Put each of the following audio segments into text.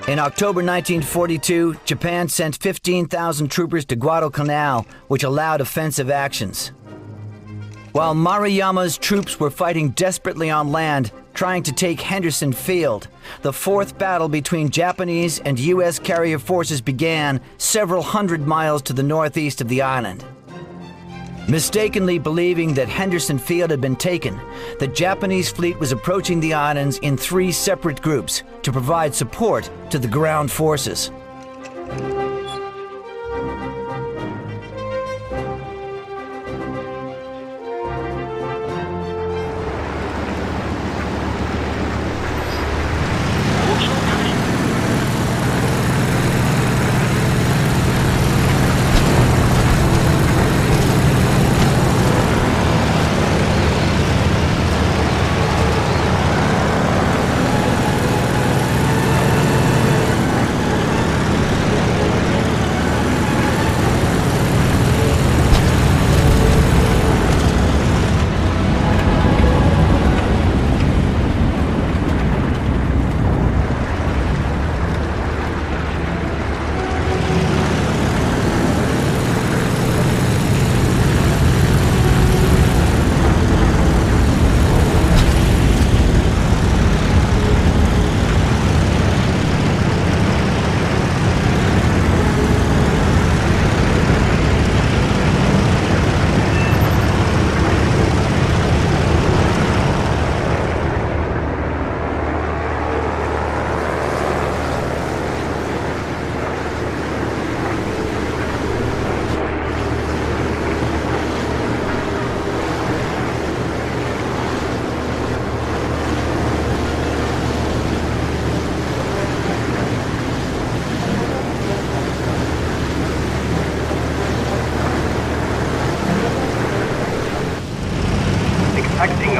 In October 1942, Japan sent 15,000 troopers to Guadalcanal, which allowed offensive actions. While Maruyama's troops were fighting desperately on land, trying to take Henderson Field, the fourth battle between Japanese and U.S. carrier forces began several hundred miles to the northeast of the island. Mistakenly believing that Henderson Field had been taken, the Japanese fleet was approaching the islands in 3 separate groups to provide support to the ground forces.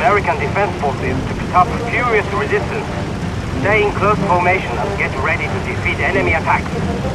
American defense forces to put up furious resistance. Stay in close formation and get ready to defeat enemy attacks.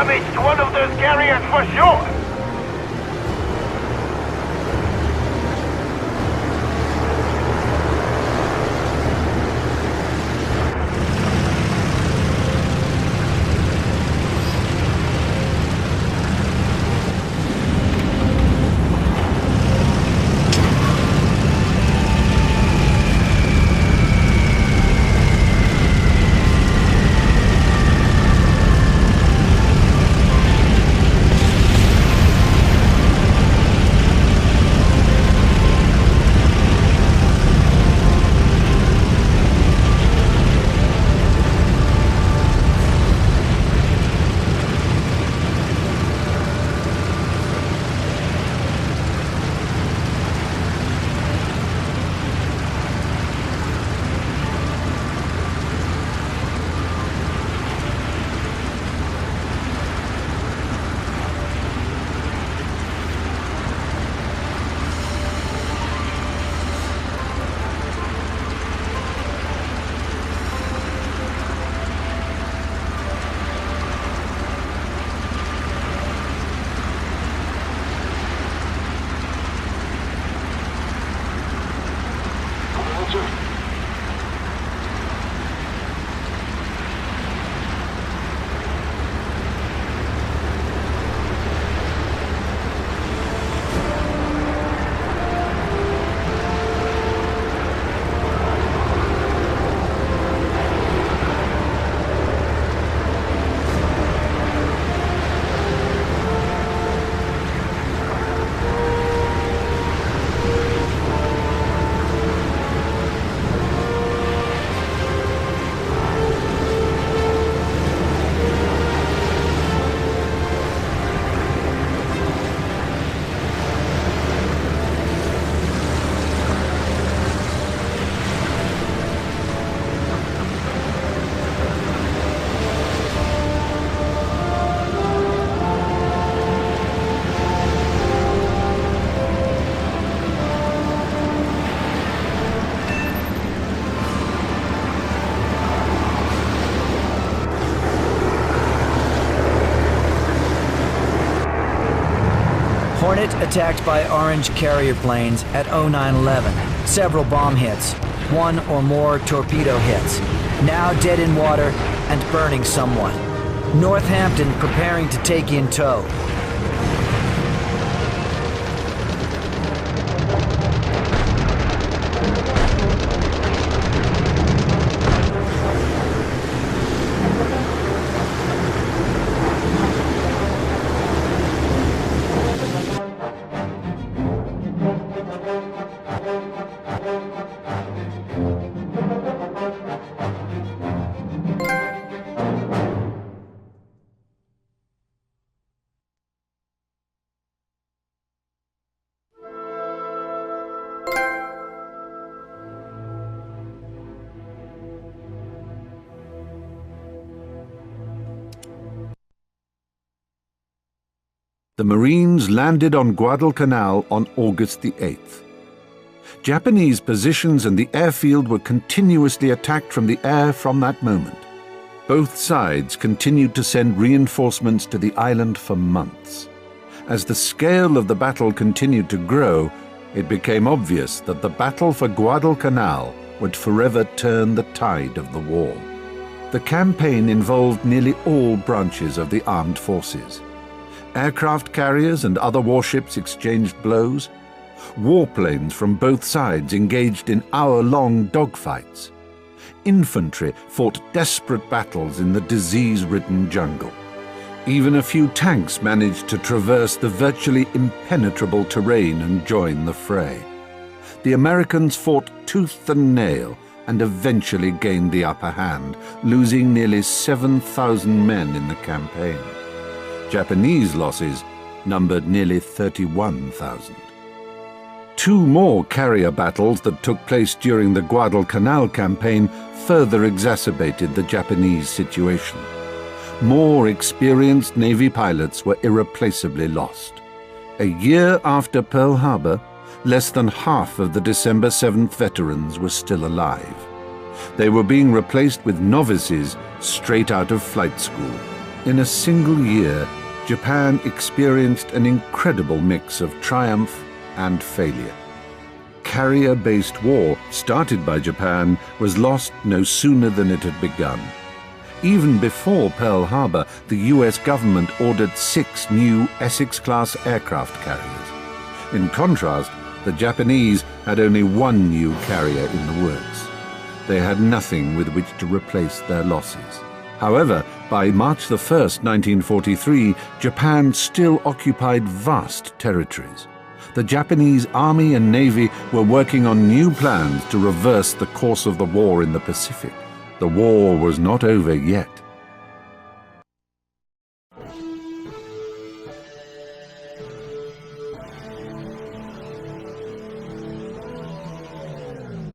damage to one of those carriers for sure! Hornet attacked by Orange carrier planes at 0911. Several bomb hits, one or more torpedo hits. Now dead in water and burning somewhat. Northampton preparing to take in tow. The Marines landed on Guadalcanal on August the 8th. Japanese positions and the airfield were continuously attacked from the air from that moment. Both sides continued to send reinforcements to the island for months. As the scale of the battle continued to grow, it became obvious that the battle for Guadalcanal would forever turn the tide of the war. The campaign involved nearly all branches of the armed forces. Aircraft carriers and other warships exchanged blows. Warplanes from both sides engaged in hour-long dogfights. Infantry fought desperate battles in the disease-ridden jungle. Even a few tanks managed to traverse the virtually impenetrable terrain and join the fray. The Americans fought tooth and nail and eventually gained the upper hand, losing nearly 7,000 men in the campaign. Japanese losses numbered nearly 31,000. Two more carrier battles that took place during the Guadalcanal campaign further exacerbated the Japanese situation. More experienced Navy pilots were irreplaceably lost. A year after Pearl Harbor, less than half of the December 7th veterans were still alive. They were being replaced with novices straight out of flight school. In a single year, Japan experienced an incredible mix of triumph and failure. Carrier-based war, started by Japan, was lost no sooner than it had begun. Even before Pearl Harbor, the US government ordered 6 new Essex-class aircraft carriers. In contrast, the Japanese had only 1 new carrier in the works. They had nothing with which to replace their losses. However, by March 1, 1943, Japan still occupied vast territories. The Japanese Army and Navy were working on new plans to reverse the course of the war in the Pacific. The war was not over yet.